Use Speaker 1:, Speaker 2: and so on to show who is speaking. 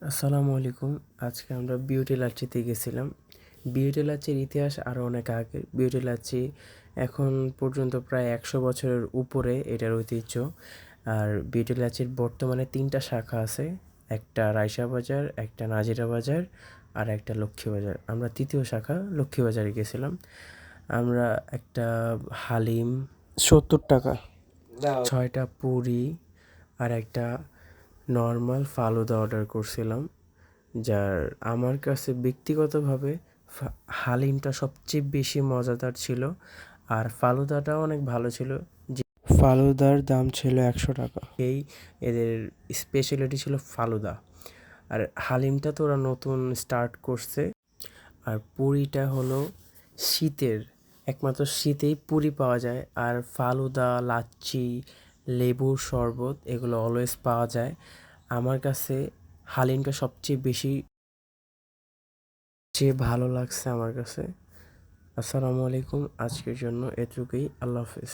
Speaker 1: আসসালামু আলাইকুম। আজকে আমরা বিউটি লাচ্ছিতে গেছিলাম। বিউটি লাচ্ছির ইতিহাস আরও অনেক আগে। বিউটি লাচ্ছি এখন পর্যন্ত প্রায় ১০০ বছরের উপরে এটার ঐতিহ্য। আর বিউটি লাচ্ছির বর্তমানে ৩টা শাখা আছে। একটা রাইসা বাজার, একটা নাজিরা বাজার আর একটা লক্ষ্মীবাজার। আমরা ৩য় শাখা লক্ষ্মীবাজারে গেছিলাম। আমরা একটা হালিম ৭০ টাকা, ৬টা পুরি আর একটা নর্মাল ফালুদা অর্ডার করছিলাম। যার আমার কাছে ব্যক্তিগতভাবে হালিমটা সবচেয়ে বেশি মজাদার ছিল আর ফালুদাটাও অনেক ভালো ছিল। যে ফালুদার দাম ছিল ১০০ টাকা। এদের স্পেশালিটি ছিল ফালুদা। আর হালিমটা তো ওরা নতুন স্টার্ট করছে। আর পুরিটা হলো শীতের, একমাত্র শীতেই পুরি পাওয়া যায়। আর ফালুদা, লাচ্ছি, লেবুর শরবত এগুলো অলওয়েজ পাওয়া যায়। আমার কাছে হালিমটা সবচেয়ে বেশি ভালো লাগছে আমার কাছে। আসসালামু আলাইকুম। আজকের জন্য এটুকুই। আল্লাহ হাফেজ।